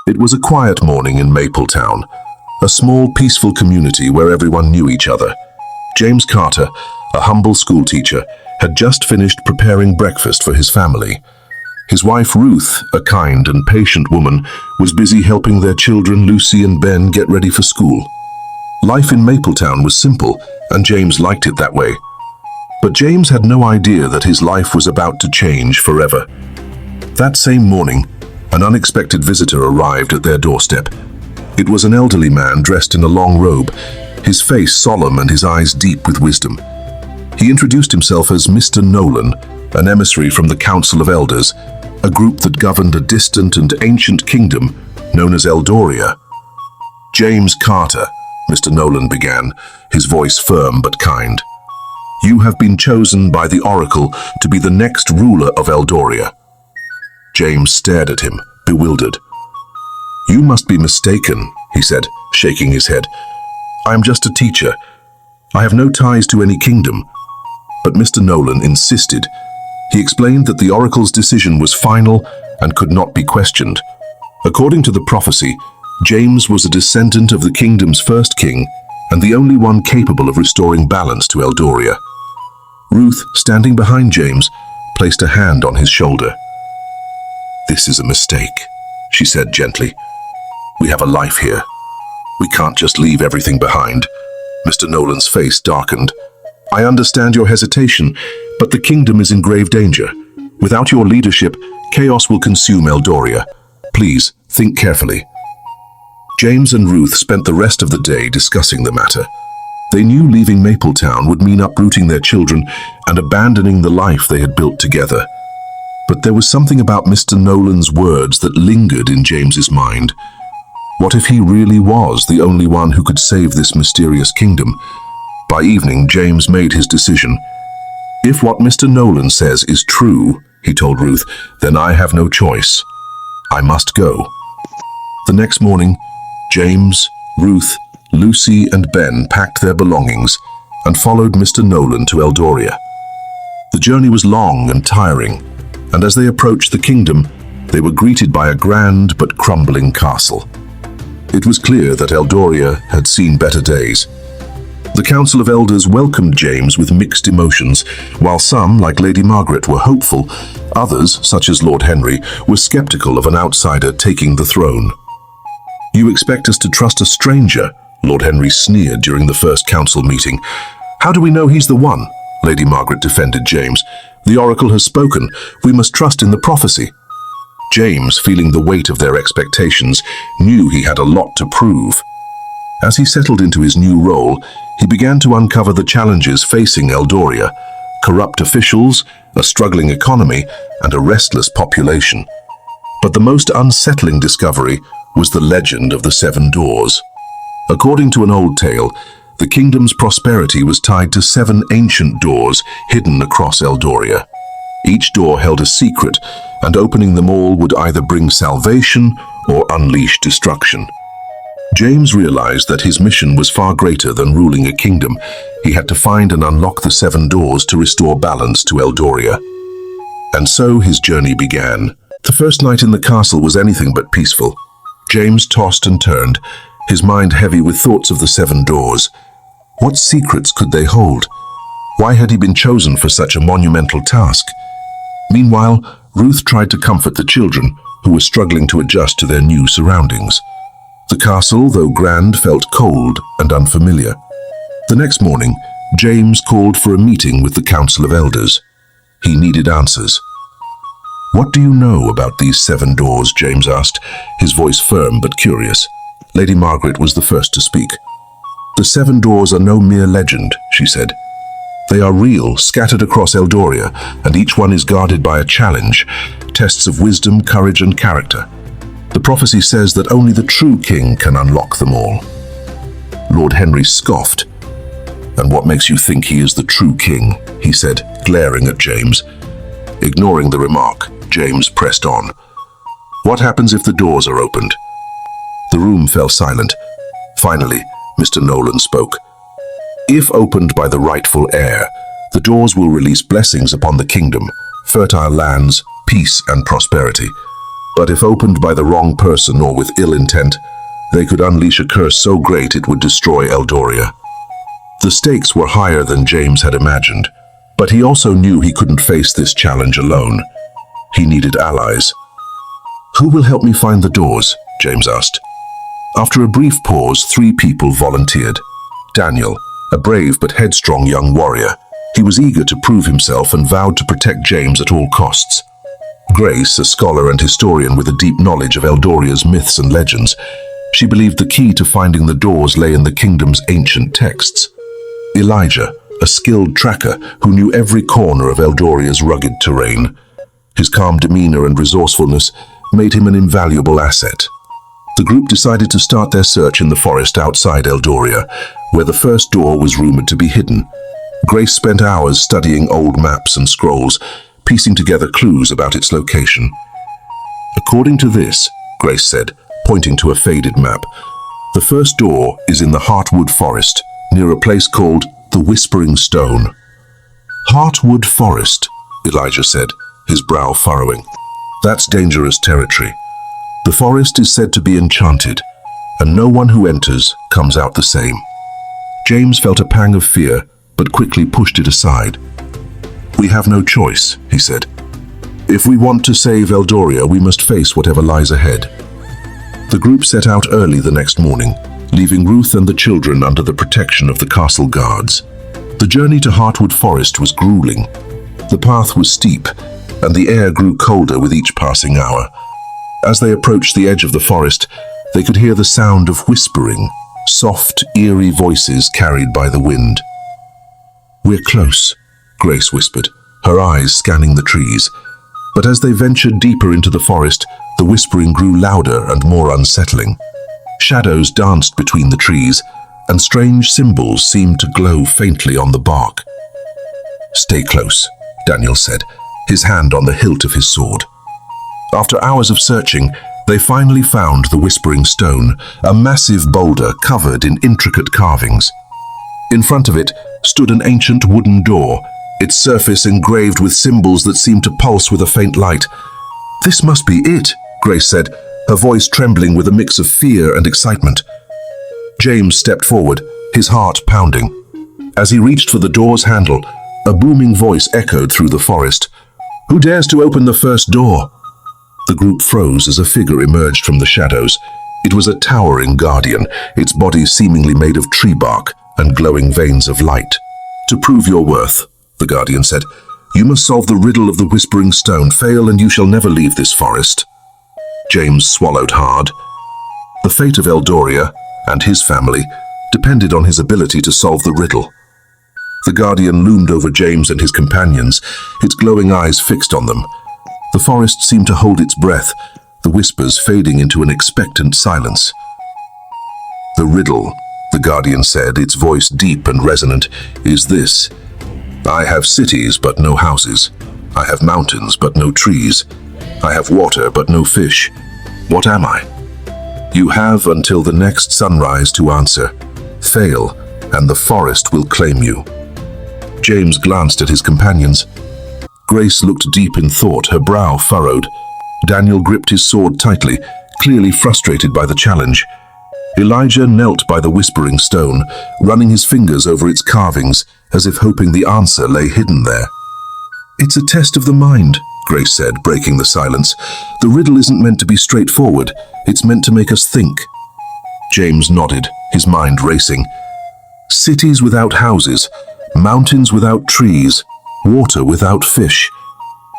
It was a quiet morning in Mapletown, a small, peaceful community where everyone knew each other. James Carter, a humble schoolteacher, had just finished preparing breakfast for his family. His wife Ruth, a kind and patient woman, was busy helping their children Lucy and Ben get ready for school. Life in Mapletown was simple, and James liked it that way. But James had no idea that his life was about to change forever. That same morning, an unexpected visitor arrived at their doorstep. It was an elderly man dressed in a long robe, his face solemn and his eyes deep with wisdom. He introduced himself as Mr. Nolan, an emissary from the Council of Elders, a group that governed a distant and ancient kingdom known as Eldoria. "James Carter," Mr. Nolan began, his voice firm but kind. "You have been chosen by the Oracle to be the next ruler of Eldoria." James stared at him, bewildered. "You must be mistaken," he said, shaking his head. "I am just a teacher. I have no ties to any kingdom." But Mr. Nolan insisted. He explained that the Oracle's decision was final and could not be questioned. According to the prophecy, James was a descendant of the kingdom's first king and the only one capable of restoring balance to Eldoria. Ruth, standing behind James, placed a hand on his shoulder. "This is a mistake," she said gently. "We have a life here. We can't just leave everything behind." Mr. Nolan's face darkened. "I understand your hesitation, but the kingdom is in grave danger. Without your leadership, chaos will consume Eldoria. Please, think carefully." James and Ruth spent the rest of the day discussing the matter. They knew leaving Mapletown would mean uprooting their children and abandoning the life they had built together. But there was something about Mr. Nolan's words that lingered in James's mind. What if he really was the only one who could save this mysterious kingdom? By evening, James made his decision. "If what Mr. Nolan says is true," he told Ruth, "then I have no choice. I must go." The next morning, James, Ruth, Lucy and Ben packed their belongings and followed Mr. Nolan to Eldoria. The journey was long and tiring, and as they approached the kingdom, they were greeted by a grand but crumbling castle. It was clear that Eldoria had seen better days. The Council of Elders welcomed James with mixed emotions. While some, like Lady Margaret, were hopeful, others, such as Lord Henry, were skeptical of an outsider taking the throne. "You expect us to trust a stranger?" Lord Henry sneered during the first council meeting. "How do we know he's the one?" Lady Margaret defended James. "The Oracle has spoken. We must trust in the prophecy." James, feeling the weight of their expectations, knew he had a lot to prove. As he settled into his new role, he began to uncover the challenges facing Eldoria: corrupt officials, a struggling economy, and a restless population. But the most unsettling discovery was the legend of the Seven Doors. According to an old tale, the kingdom's prosperity was tied to 7 ancient doors hidden across Eldoria. Each door held a secret, and opening them all would either bring salvation or unleash destruction. James realized that his mission was far greater than ruling a kingdom. He had to find and unlock the 7 doors to restore balance to Eldoria. And so his journey began. The first night in the castle was anything but peaceful. James tossed and turned, his mind heavy with thoughts of the 7 doors. What secrets could they hold? Why had he been chosen for such a monumental task? Meanwhile, Ruth tried to comfort the children, who were struggling to adjust to their new surroundings. The castle, though grand, felt cold and unfamiliar. The next morning, James called for a meeting with the Council of Elders. He needed answers. "What do you know about these 7 doors?" James asked, his voice firm but curious. Lady Margaret was the first to speak. "The 7 doors are no mere legend," she said. "They are real, scattered across Eldoria, and each one is guarded by a challenge, tests of wisdom, courage, and character. The prophecy says that only the true king can unlock them all." Lord Henry scoffed. "And what makes you think he is the true king?" he said, glaring at James. Ignoring the remark, James pressed on. "What happens if the doors are opened?" The room fell silent. Finally, Mr. Nolan spoke. "If opened by the rightful heir, the doors will release blessings upon the kingdom, fertile lands, peace and prosperity. But if opened by the wrong person or with ill intent, they could unleash a curse so great it would destroy Eldoria. The stakes were higher than James had imagined, but he also knew he couldn't face this challenge alone. He needed allies. "Who will help me find the doors?" James asked. After a brief pause, 3 people volunteered. Daniel, a brave but headstrong young warrior. He was eager to prove himself and vowed to protect James at all costs. Grace, a scholar and historian with a deep knowledge of Eldoria's myths and legends. She believed the key to finding the doors lay in the kingdom's ancient texts. Elijah, a skilled tracker who knew every corner of Eldoria's rugged terrain. His calm demeanor and resourcefulness made him an invaluable asset. The group decided to start their search in the forest outside Eldoria, where the first door was rumored to be hidden. Grace spent hours studying old maps and scrolls, piecing together clues about its location. "According to this," Grace said, pointing to a faded map, "the first door is in the Heartwood Forest, near a place called the Whispering Stone." "Heartwood Forest," Elijah said, his brow furrowing. "That's dangerous territory. The forest is said to be enchanted, and no one who enters comes out the same." James felt a pang of fear, but quickly pushed it aside. "We have no choice," he said. "If we want to save Eldoria, we must face whatever lies ahead." The group set out early the next morning, leaving Ruth and the children under the protection of the castle guards. The journey to Heartwood Forest was grueling. The path was steep, and the air grew colder with each passing hour. As they approached the edge of the forest, they could hear the sound of whispering, soft, eerie voices carried by the wind. "We're close," Grace whispered, her eyes scanning the trees. But as they ventured deeper into the forest, the whispering grew louder and more unsettling. Shadows danced between the trees, and strange symbols seemed to glow faintly on the bark. "Stay close," Daniel said, his hand on the hilt of his sword. After hours of searching, they finally found the Whispering Stone, a massive boulder covered in intricate carvings. In front of it stood an ancient wooden door, its surface engraved with symbols that seemed to pulse with a faint light. "This must be it," Grace said, her voice trembling with a mix of fear and excitement. James stepped forward, his heart pounding. As he reached for the door's handle, a booming voice echoed through the forest. "Who dares to open the first door?" The group froze as a figure emerged from the shadows. It was a towering guardian, its body seemingly made of tree bark and glowing veins of light. "To prove your worth," the guardian said, "you must solve the riddle of the Whispering Stone. Fail and you shall never leave this forest." James swallowed hard. The fate of Eldoria and his family depended on his ability to solve the riddle. The guardian loomed over James and his companions, its glowing eyes fixed on them. The forest seemed to hold its breath, the whispers fading into an expectant silence. "The riddle," the guardian said, its voice deep and resonant, "is this. I have cities but no houses. I have mountains but no trees. I have water but no fish. What am I? You have until the next sunrise to answer. Fail, and the forest will claim you." James glanced at his companions. Grace looked deep in thought, her brow furrowed. Daniel gripped his sword tightly, clearly frustrated by the challenge. Elijah knelt by the Whispering Stone, running his fingers over its carvings, as if hoping the answer lay hidden there. "It's a test of the mind," Grace said, breaking the silence. "The riddle isn't meant to be straightforward. It's meant to make us think." James nodded, his mind racing. "Cities without houses, mountains without trees, water without fish."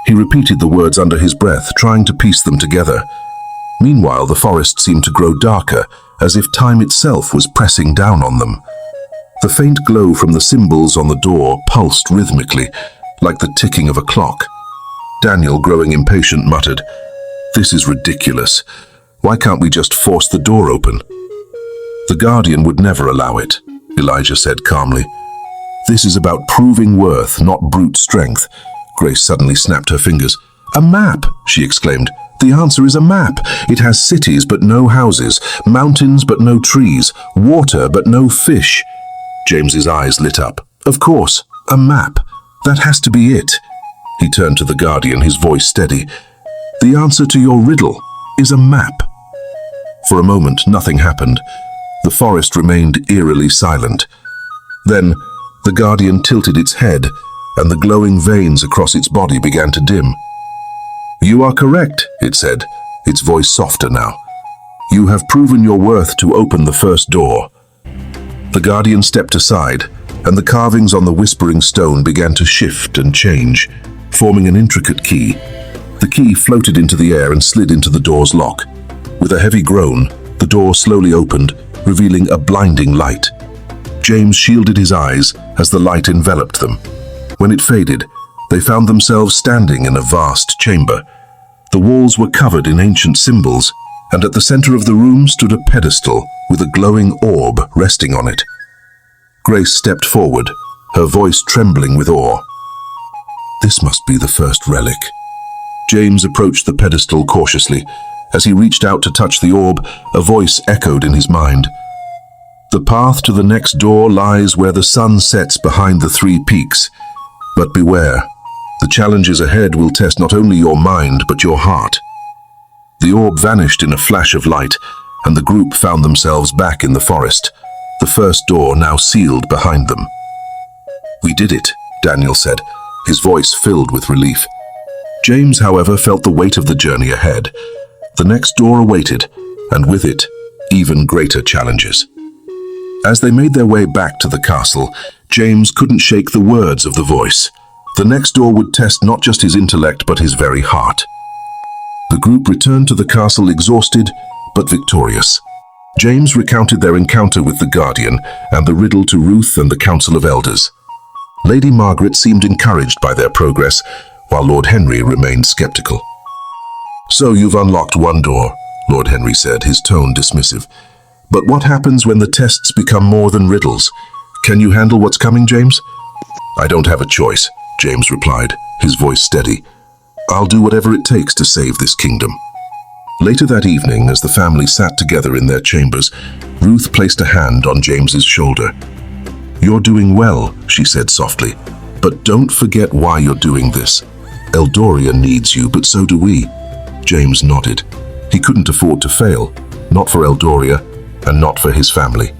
He repeated the words under his breath, trying to piece them together. Meanwhile, the forest seemed to grow darker, as if time itself was pressing down on them. The faint glow from the symbols on the door pulsed rhythmically, like the ticking of a clock. Daniel, growing impatient, muttered, "This is ridiculous. Why can't we just force the door open?" "The Guardian would never allow it," Elijah said calmly. "This is about proving worth, not brute strength." Grace suddenly snapped her fingers. "A map!" she exclaimed. "The answer is a map. It has cities but no houses, mountains but no trees, water but no fish." James's eyes lit up. "Of course, a map. That has to be it." He turned to the Guardian, his voice steady. "The answer to your riddle," is a map. For a moment, nothing happened. The forest remained eerily silent. Then, the guardian tilted its head, and the glowing veins across its body began to dim. "You are correct," it said, its voice softer now. "You have proven your worth to open the first door." The guardian stepped aside, and the carvings on the whispering stone began to shift and change, forming an intricate key. The key floated into the air and slid into the door's lock. With a heavy groan, the door slowly opened, revealing a blinding light. James shielded his eyes as the light enveloped them. When it faded, they found themselves standing in a vast chamber. The walls were covered in ancient symbols, and at the center of the room stood a pedestal with a glowing orb resting on it. Grace stepped forward, her voice trembling with awe. "This must be the first relic." James approached the pedestal cautiously. As he reached out to touch the orb, a voice echoed in his mind. "The path to the next door lies where the sun sets behind the 3 peaks. But beware, the challenges ahead will test not only your mind but your heart." The orb vanished in a flash of light, and the group found themselves back in the forest, the first door now sealed behind them. "We did it," Daniel said, his voice filled with relief. James, however, felt the weight of the journey ahead. The next door awaited, and with it, even greater challenges. As they made their way back to the castle, James couldn't shake the words of the voice. The next door would test not just his intellect but his very heart. The group returned to the castle exhausted but victorious. James recounted their encounter with the Guardian and the riddle to Ruth and the Council of Elders. Lady Margaret seemed encouraged by their progress, while Lord Henry remained skeptical. "So you've unlocked one door," Lord Henry said, his tone dismissive. "But what happens when the tests become more than riddles? Can you handle what's coming, James?" "I don't have a choice," James replied, his voice steady. "I'll do whatever it takes to save this kingdom." Later that evening, as the family sat together in their chambers, Ruth placed a hand on James's shoulder. "You're doing well," she said softly, "but don't forget why you're doing this. Eldoria needs you, but so do we." James nodded. He couldn't afford to fail, not for Eldoria, and not for his family.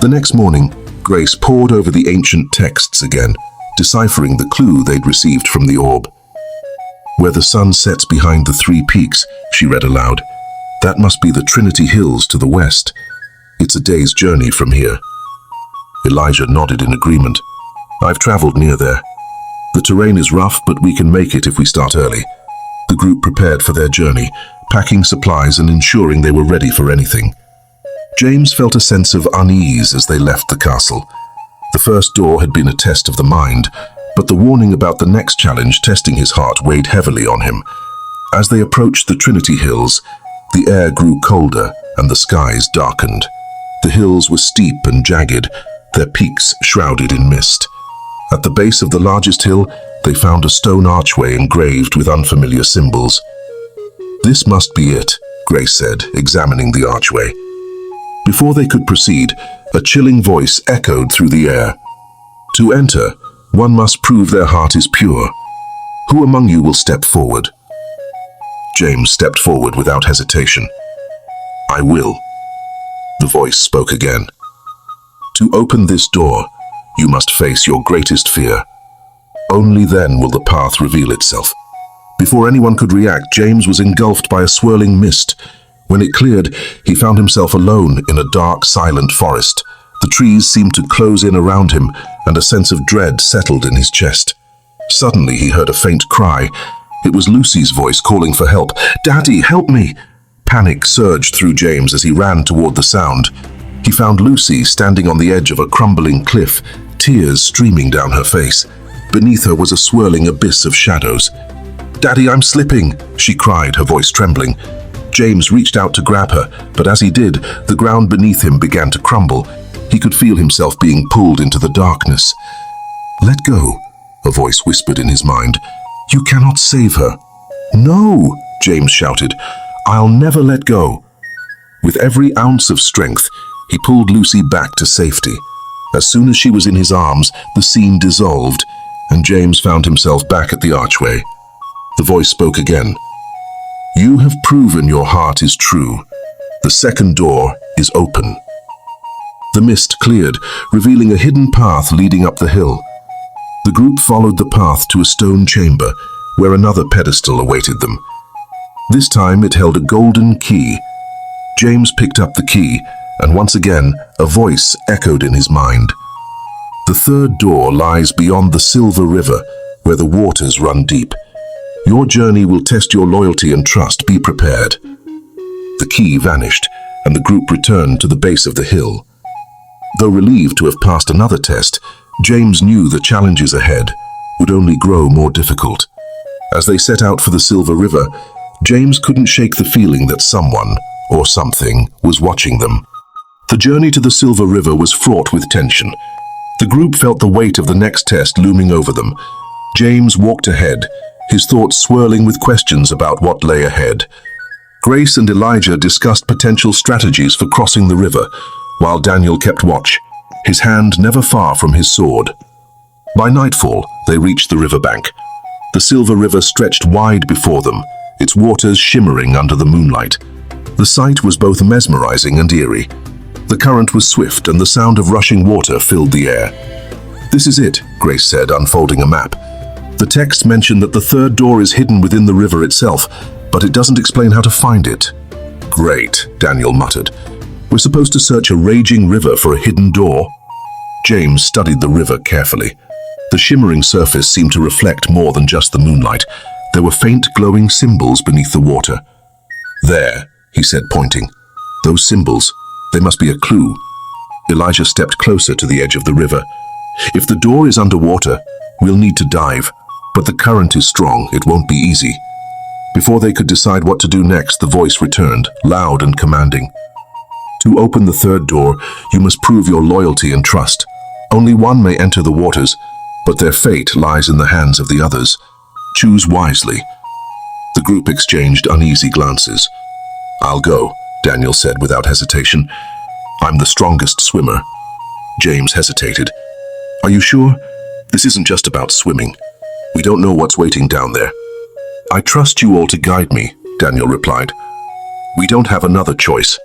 The next morning, Grace pored over the ancient texts again, deciphering the clue they'd received from the orb. "Where the sun sets behind the 3 peaks," she read aloud. "That must be the Trinity Hills to the west. It's a day's journey from here." Elijah nodded in agreement. "I've traveled near there. The terrain is rough, but we can make it if we start early." The group prepared for their journey, packing supplies and ensuring they were ready for anything. James felt a sense of unease as they left the castle. The first door had been a test of the mind, but the warning about the next challenge testing his heart weighed heavily on him. As they approached the Trinity Hills, the air grew colder and the skies darkened. The hills were steep and jagged, their peaks shrouded in mist. At the base of the largest hill, they found a stone archway engraved with unfamiliar symbols. "This must be it," Grace said, examining the archway. Before they could proceed, a chilling voice echoed through the air. "To enter, one must prove their heart is pure. Who among you will step forward?" James stepped forward without hesitation. "I will." The voice spoke again. "To open this door, you must face your greatest fear. Only then will the path reveal itself." Before anyone could react, James was engulfed by a swirling mist. When it cleared, he found himself alone in a dark, silent forest. The trees seemed to close in around him, and a sense of dread settled in his chest. Suddenly, he heard a faint cry. It was Lucy's voice calling for help. "Daddy, help me!" Panic surged through James as he ran toward the sound. He found Lucy standing on the edge of a crumbling cliff, tears streaming down her face. Beneath her was a swirling abyss of shadows. "Daddy, I'm slipping!" she cried, her voice trembling. James reached out to grab her, but as he did, the ground beneath him began to crumble. He could feel himself being pulled into the darkness. "Let go," a voice whispered in his mind. "You cannot save her." "No!" James shouted. "I'll never let go." With every ounce of strength, he pulled Lucy back to safety. As soon as she was in his arms, the scene dissolved, and James found himself back at the archway. The voice spoke again. You have proven your heart is true. The second door is open. The mist cleared, revealing a hidden path leading up the hill. The group followed the path to a stone chamber, where another pedestal awaited them. This time it held a golden key. James picked up the key, and once again, a voice echoed in his mind. The third door lies beyond the Silver River, where the waters run deep. Your journey will test your loyalty and trust. Be prepared. The key vanished, and the group returned to the base of the hill. Though relieved to have passed another test, James knew the challenges ahead would only grow more difficult. As they set out for the Silver River, James couldn't shake the feeling that someone, or something, was watching them. The journey to the Silver River was fraught with tension. The group felt the weight of the next test looming over them. James walked ahead, his thoughts swirling with questions about what lay ahead. Grace and Elijah discussed potential strategies for crossing the river, while Daniel kept watch, his hand never far from his sword. By nightfall, they reached the riverbank. The Silver River stretched wide before them, its waters shimmering under the moonlight. The sight was both mesmerizing and eerie. The current was swift, and the sound of rushing water filled the air. "This is it," Grace said, unfolding a map. "The text mentioned that the third door is hidden within the river itself, but it doesn't explain how to find it." "Great," Daniel muttered. "We're supposed to search a raging river for a hidden door?" James studied the river carefully. The shimmering surface seemed to reflect more than just the moonlight. There were faint glowing symbols beneath the water. "There," he said, pointing. "Those symbols, they must be a clue." Elijah stepped closer to the edge of the river. "If the door is underwater, we'll need to dive, but the current is strong, it won't be easy." Before they could decide what to do next, the voice returned, loud and commanding. "To open the third door, you must prove your loyalty and trust. Only one may enter the waters, but their fate lies in the hands of the others. Choose wisely." The group exchanged uneasy glances. "I'll go," Daniel said without hesitation. "I'm the strongest swimmer." James hesitated. "Are you sure? This isn't just about swimming. We don't know what's waiting down there." "I trust you all to guide me," Daniel replied. "We don't have another choice."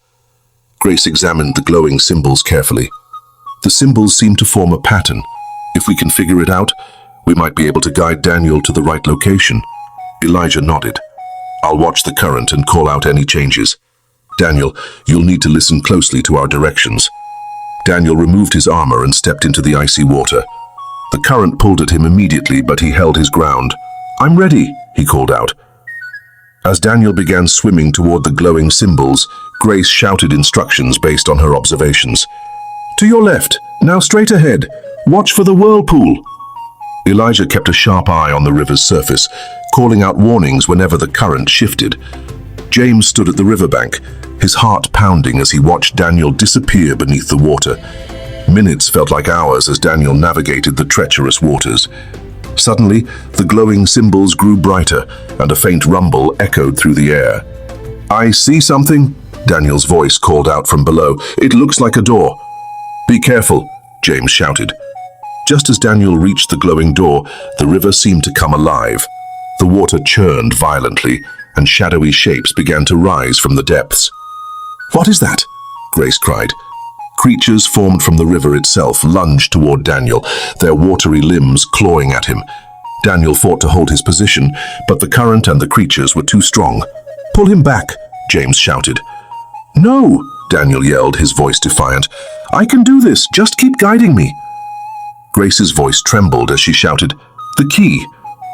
Grace examined the glowing symbols carefully. The symbols seemed to form a pattern. "If we can figure it out, we might be able to guide Daniel to the right location." Elijah nodded. "I'll watch the current and call out any changes. Daniel, you'll need to listen closely to our directions." Daniel removed his armor and stepped into the icy water. The current pulled at him immediately, but he held his ground. "I'm ready," he called out. As Daniel began swimming toward the glowing symbols, Grace shouted instructions based on her observations. "To your left, now straight ahead. Watch for the whirlpool." Elijah kept a sharp eye on the river's surface, calling out warnings whenever the current shifted. James stood at the riverbank, his heart pounding as he watched Daniel disappear beneath the water. Minutes felt like hours as Daniel navigated the treacherous waters. Suddenly, the glowing symbols grew brighter, and a faint rumble echoed through the air. "I see something," Daniel's voice called out from below. "It looks like a door." "Be careful," James shouted. Just as Daniel reached the glowing door, the river seemed to come alive. The water churned violently, and shadowy shapes began to rise from the depths. "What is that?" Grace cried. Creatures formed from the river itself lunged toward Daniel, their watery limbs clawing at him. Daniel fought to hold his position, but the current and the creatures were too strong. "Pull him back," James shouted. "No," Daniel yelled, his voice defiant. "I can do this, just keep guiding me." Grace's voice trembled as she shouted, "The key!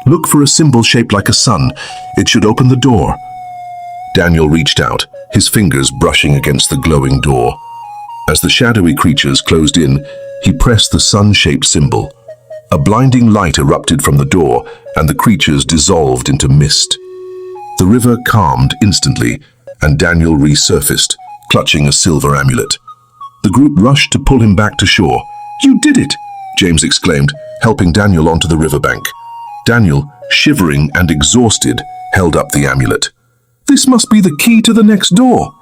Look for a symbol shaped like a sun. It should open the door." Daniel reached out, his fingers brushing against the glowing door. As the shadowy creatures closed in, he pressed the sun-shaped symbol. A blinding light erupted from the door, and the creatures dissolved into mist. The river calmed instantly, and Daniel resurfaced, clutching a silver amulet. The group rushed to pull him back to shore. "You did it!" James exclaimed, helping Daniel onto the riverbank. Daniel, shivering and exhausted, held up the amulet. "This must be the key to the next door."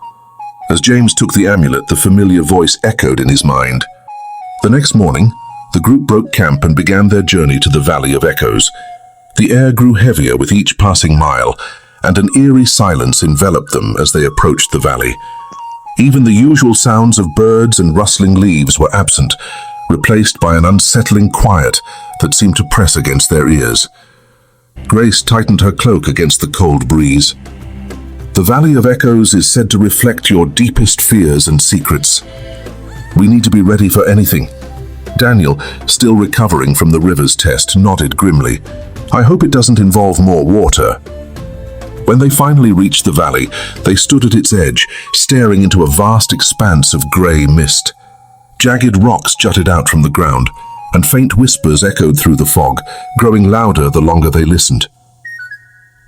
As James took the amulet, the familiar voice echoed in his mind. The next morning, the group broke camp and began their journey to the Valley of Echoes. The air grew heavier with each passing mile, and an eerie silence enveloped them as they approached the valley. Even the usual sounds of birds and rustling leaves were absent, replaced by an unsettling quiet that seemed to press against their ears. Grace tightened her cloak against the cold breeze. The Valley of Echoes is said to reflect your deepest fears and secrets. We need to be ready for anything. Daniel, still recovering from the river's test, nodded grimly. I hope it doesn't involve more water. When they finally reached the valley, they stood at its edge, staring into a vast expanse of grey mist. Jagged rocks jutted out from the ground, and faint whispers echoed through the fog, growing louder the longer they listened.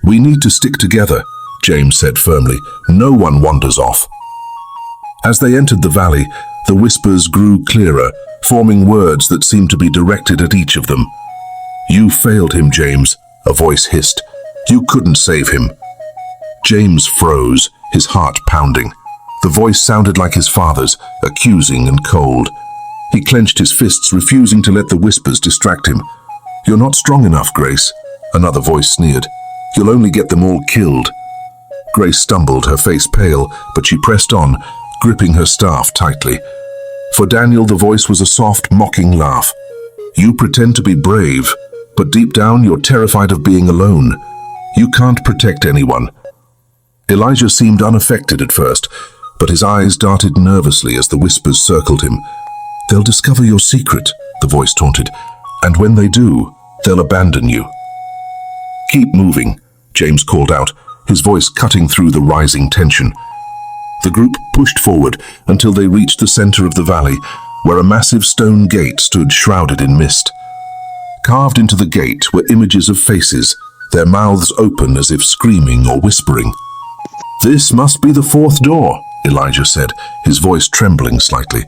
We need to stick together, James said firmly. No one wanders off. As they entered the valley, the whispers grew clearer, forming words that seemed to be directed at each of them. You failed him, James, a voice hissed. You couldn't save him. James froze, his heart pounding. The voice sounded like his father's, accusing and cold. He clenched his fists, refusing to let the whispers distract him. You're not strong enough, Grace, another voice sneered. You'll only get them all killed. Grace stumbled, her face pale, but she pressed on, gripping her staff tightly. For Daniel, the voice was a soft, mocking laugh. You pretend to be brave, but deep down you're terrified of being alone. You can't protect anyone. Elijah seemed unaffected at first, but his eyes darted nervously as the whispers circled him. They'll discover your secret, the voice taunted, and when they do, they'll abandon you. Keep moving, James called out, his voice cutting through the rising tension. The group pushed forward until they reached the center of the valley, where a massive stone gate stood shrouded in mist. Carved into the gate were images of faces, their mouths open as if screaming or whispering. This must be the fourth door, Elijah said, his voice trembling slightly.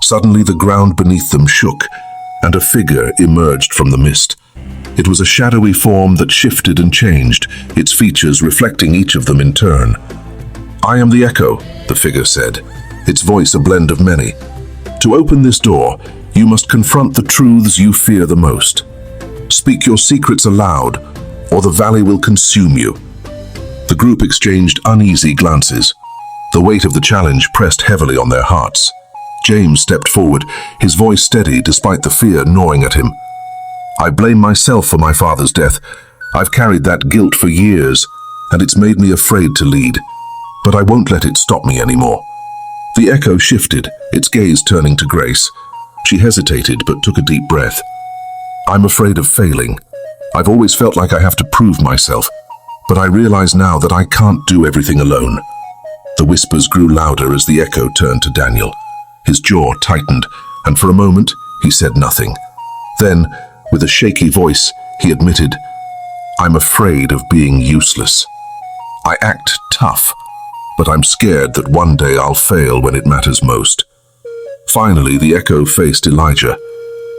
Suddenly the ground beneath them shook, and a figure emerged from the mist. It was a shadowy form that shifted and changed, its features reflecting each of them in turn. I am the Echo, the figure said, its voice a blend of many. To open this door, you must confront the truths you fear the most. Speak your secrets aloud, or the valley will consume you. The group exchanged uneasy glances. The weight of the challenge pressed heavily on their hearts. James stepped forward, his voice steady despite the fear gnawing at him. I blame myself for my father's death. I've carried that guilt for years, and it's made me afraid to lead. But I won't let it stop me anymore. The Echo shifted, its gaze turning to Grace. She hesitated but took a deep breath. I'm afraid of failing. I've always felt like I have to prove myself, but I realize now that I can't do everything alone. The whispers grew louder as the Echo turned to Daniel. His jaw tightened, and for a moment he said nothing. Then, with a shaky voice, he admitted, I'm afraid of being useless. I act tough, but I'm scared that one day I'll fail when it matters most. Finally, the Echo faced Elijah.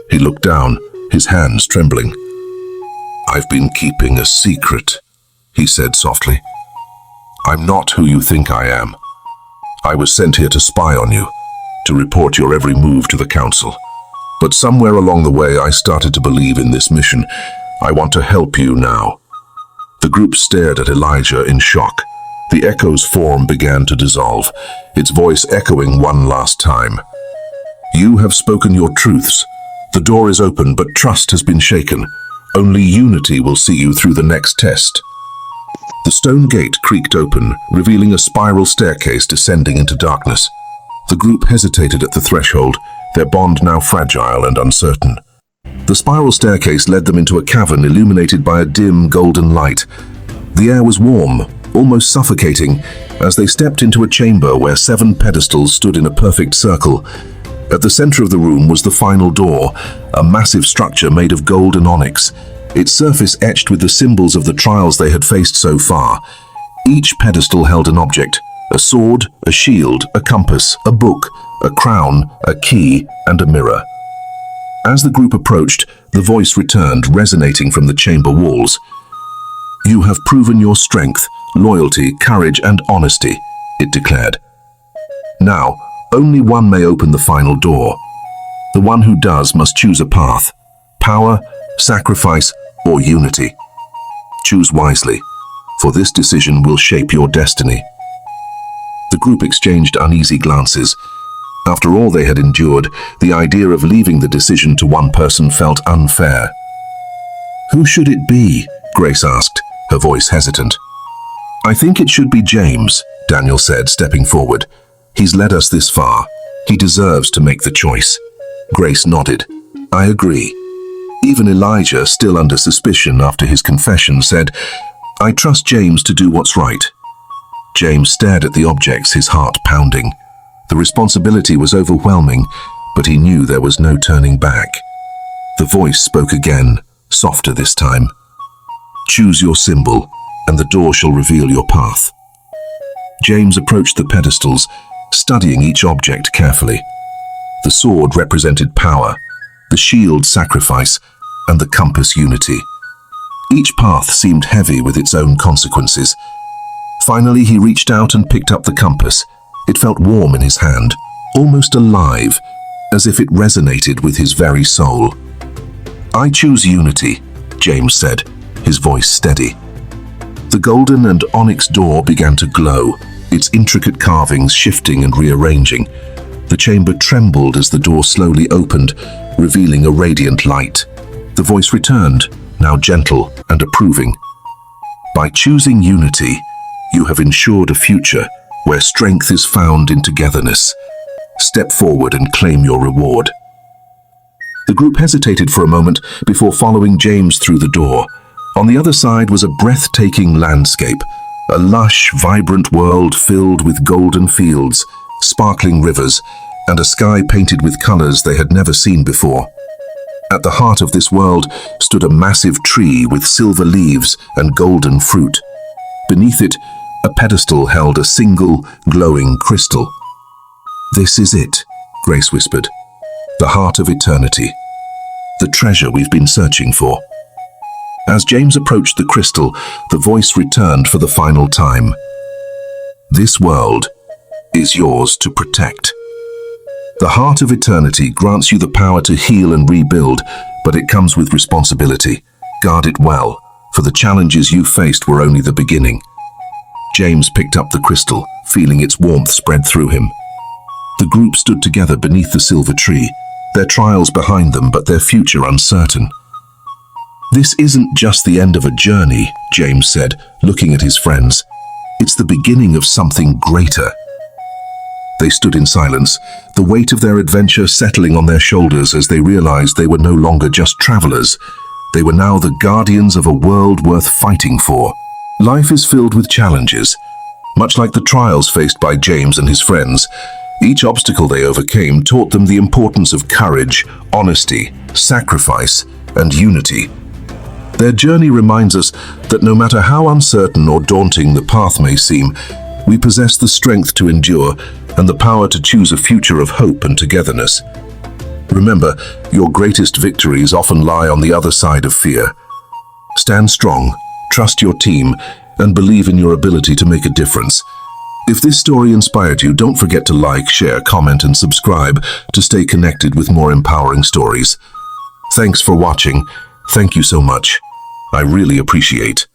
He looked down, his hands trembling. I've been keeping a secret, he said softly. I'm not who you think I am. I was sent here to spy on you, to report your every move to the council. But somewhere along the way I started to believe in this mission. I want to help you now. The group stared at Elijah in shock. The Echo's form began to dissolve, its voice echoing one last time. You have spoken your truths. The door is open, but trust has been shaken. Only unity will see you through the next test. The stone gate creaked open, revealing a spiral staircase descending into darkness. The group hesitated at the threshold, their bond now fragile and uncertain. The spiral staircase led them into a cavern illuminated by a dim golden light. The air was warm, almost suffocating, as they stepped into a chamber where 7 pedestals stood in a perfect circle. At the center of the room was the final door, a massive structure made of gold and onyx, its surface etched with the symbols of the trials they had faced so far. Each pedestal held an object, a sword, a shield, a compass, a book, a crown, a key, and a mirror. As the group approached, the voice returned, resonating from the chamber walls. You have proven your strength, loyalty, courage, and honesty, it declared. Now, only one may open the final door. The one who does must choose a path: power, sacrifice, or unity. Choose wisely. for this decision will shape your destiny." The group exchanged uneasy glances. After all they had endured, the idea of leaving the decision to one person felt unfair. "Who should it be?" Grace asked, her voice hesitant. "I think it should be James," Daniel said, stepping forward. "He's led us this far. He deserves to make the choice." Grace nodded. "I agree." Even Elijah, still under suspicion after his confession, said, "I trust James to do what's right." James stared at the objects, his heart pounding. The responsibility was overwhelming, but he knew there was no turning back. The voice spoke again, softer this time. "Choose your symbol, and the door shall reveal your path." James approached the pedestals, studying each object carefully. The sword represented power, the shield sacrifice, and the compass unity. Each path seemed heavy with its own consequences. Finally, he reached out and picked up the compass. It felt warm in his hand, almost alive, as if it resonated with his very soul. "I choose unity," James said, his voice steady. The golden and onyx door began to glow, its intricate carvings shifting and rearranging. The chamber trembled as the door slowly opened, revealing a radiant light. The voice returned, now gentle and approving. "By choosing unity, you have ensured a future where strength is found in togetherness. Step forward and claim your reward." The group hesitated for a moment before following James through the door. On the other side was a breathtaking landscape, a lush, vibrant world filled with golden fields, sparkling rivers, and a sky painted with colors they had never seen before. At the heart of this world stood a massive tree with silver leaves and golden fruit. Beneath it, a pedestal held a single, glowing crystal. "This is it," Grace whispered. "The heart of eternity. The treasure we've been searching for." As James approached the crystal, the voice returned for the final time. "This world is yours to protect." The heart of eternity grants you the power to heal and rebuild, but it comes with responsibility. Guard it well, for the challenges you faced were only the beginning. James picked up the crystal, feeling its warmth spread through him. The group stood together beneath the silver tree, their trials behind them but their future uncertain. "This isn't just the end of a journey," James said, looking at his friends. "It's the beginning of something greater." They stood in silence, the weight of their adventure settling on their shoulders as they realized they were no longer just travelers. They were now the guardians of a world worth fighting for. Life is filled with challenges. Much like the trials faced by James and his friends, each obstacle they overcame taught them the importance of courage, honesty, sacrifice, and unity. Their journey reminds us that no matter how uncertain or daunting the path may seem, we possess the strength to endure and the power to choose a future of hope and togetherness. Remember, your greatest victories often lie on the other side of fear. Stand strong, trust your team, and believe in your ability to make a difference. If this story inspired you, don't forget to like, share, comment, and subscribe to stay connected with more empowering stories. Thanks for watching. Thank you so much. I really appreciate